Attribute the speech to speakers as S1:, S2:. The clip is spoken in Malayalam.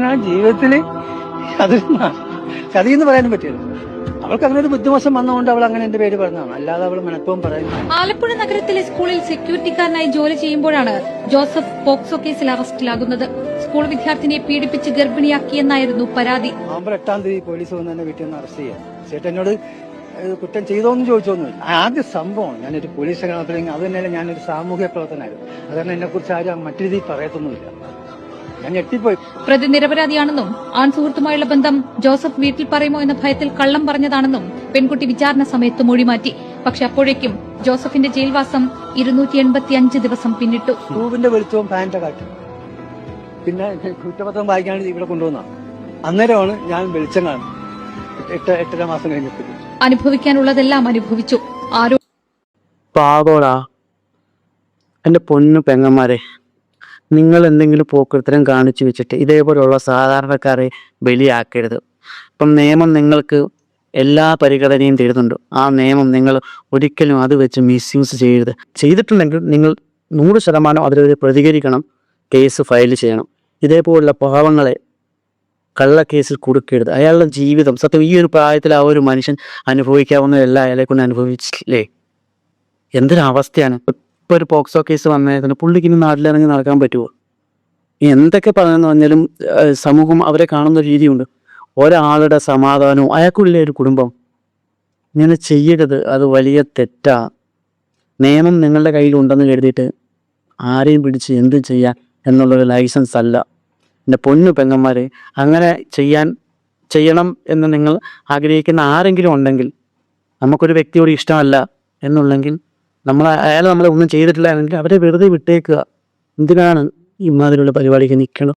S1: ആ ജീവിതത്തില് അത് ചതിയെന്ന് പറയാനും പറ്റില്ല. അവൾക്ക് അങ്ങനെ ഒരു ബുദ്ധിമോശം വന്നതുകൊണ്ട് അവൾ അങ്ങനെ എന്റെ പേര് പറഞ്ഞതാണ്, അല്ലാതെ അവൾ മനഃപ്പൂർവ്വം പറയുന്നു.
S2: ആലപ്പുഴ നഗരത്തിലെ സ്കൂളിൽ സെക്യൂരിറ്റിക്കാരനായി ജോലി ചെയ്യുമ്പോഴാണ് ജോസഫ് പോക്സോ കേസിൽ അറസ്റ്റിലാകുന്നത്. സ്കൂൾ വിദ്യാർത്ഥിനിയെ പീഡിപ്പിച്ച് ഗർഭിണിയാക്കിയെന്നായിരുന്നു പരാതി.
S1: നവംബർ 8-ാം തീയതി പോലീസ് വന്ന് എന്നെ വീട്ടിൽ നിന്ന് അറസ്റ്റ് ചെയ്യാം. ചേട്ടൻ എന്നോട് കുറ്റം ചെയ്തോന്ന് ചോദിച്ചോന്നുമില്ല. ആദ്യ സംഭവം ഞാനൊരു പോലീസ് സ്റ്റേഷനിൽ അത് തന്നെയല്ല, ഞാനൊരു സാമൂഹ്യ പ്രവർത്തനമായിരുന്നു. അതുകാരണം എന്നെ കുറിച്ച് ആരും മറ്റു രീതിയിൽ പറയത്തൊന്നുമില്ല. ഞാൻ ഞെട്ടിപ്പോയി.
S2: പ്രതി നിരപരാധിയാണെന്നും ആൺസുഹൃത്തുമായുള്ള ബന്ധം ജോസഫ് വീട്ടിൽ പറയുമോ എന്ന ഭയത്തിൽ കള്ളം പറഞ്ഞതാണെന്നും പെൺകുട്ടി വിചാരണ സമയത്ത് മൊഴിമാറ്റി. പക്ഷെ അപ്പോഴേക്കും ജോസഫിന്റെ ജയിൽവാസം 285 ദിവസം പിന്നിട്ടു.
S1: ട്യൂബിന്റെ വെളിച്ചവും ഫാനിന്റെ കാറ്റും പിന്നെ കുറ്റപത്രം വായിക്കാണ്ട് ഇവിടെ കൊണ്ടുവന്ന അന്നേരമാണ് ഞാൻ വെളിച്ചം കാണുന്നത്. 8-8.5 മാസം കഴിഞ്ഞപ്പോൾ
S2: അനുഭവിക്കാനുള്ളതെല്ലാം അനുഭവിച്ചു. ആരോ
S3: പാവോടാ എൻ്റെ പൊന്നു പെങ്ങന്മാരെ, നിങ്ങൾ എന്തെങ്കിലും പോക്കൃത്തരം കാണിച്ചു വെച്ചിട്ട് ഇതേപോലുള്ള സാധാരണക്കാരെ ബലിയാക്കരുത്. ഇപ്പം നിയമം നിങ്ങൾക്ക് എല്ലാ പരിഗണനയും തരുന്നുണ്ട്. ആ നിയമം നിങ്ങൾ ഒരിക്കലും അത് വെച്ച് മിസ്യൂസ് ചെയ്യരുത്. ചെയ്തിട്ടുണ്ടെങ്കിൽ നിങ്ങൾ 100% അതിനെതിരെ പ്രതികരിക്കണം, കേസ് ഫയൽ ചെയ്യണം. ഇതേപോലുള്ള പാവങ്ങളെ കള്ളക്കേസിൽ കൊടുക്കരുത്. അയാളുടെ ജീവിതം സത്യം ഈ ഒരു പ്രായത്തിൽ ആ ഒരു മനുഷ്യൻ അനുഭവിക്കാവുന്നതല്ല അയാളെ കൊണ്ട് അനുഭവിച്ചില്ലേ. എന്തൊരവസ്ഥയാണ്. ഇപ്പോൾ ഒരു പോക്സോ കേസ് വന്നതിന് പുള്ളിക്ക് ഇനി നാട്ടിലിറങ്ങി നടക്കാൻ പറ്റുമോ? എന്തൊക്കെ പറയുന്നു പറഞ്ഞാലും സമൂഹം അവരെ കാണുന്ന രീതിയുണ്ട്. ഒരാളുടെ സമാധാനവും അയാൾക്കുള്ള ഒരു കുടുംബം ഇങ്ങനെ ചെയ്യരുത്. അത് വലിയ തെറ്റാ. നിയമം നിങ്ങളുടെ കയ്യിലുണ്ടെന്ന് കരുതിയിട്ട് ആരെയും പിടിച്ച് എന്തും ചെയ്യാൻ എന്നുള്ളൊരു ലൈസൻസ് അല്ല. എൻ്റെ പൊന്നു പെങ്ങന്മാരെ, അങ്ങനെ ചെയ്യണം എന്ന് നിങ്ങൾ ആഗ്രഹിക്കുന്ന ആരെങ്കിലും ഉണ്ടെങ്കിൽ, നമുക്കൊരു വ്യക്തിയോട് ഇഷ്ടമല്ല എന്നുണ്ടെങ്കിൽ അയാൾ നമ്മളെ ഒന്നും ചെയ്തിട്ടില്ല എങ്കിൽ അവരെ വെറുതെ വിട്ടേക്കുക. എന്തിനാണ് ഇമാതിരിയുള്ള പരിപാടിക്ക് നിൽക്കണം?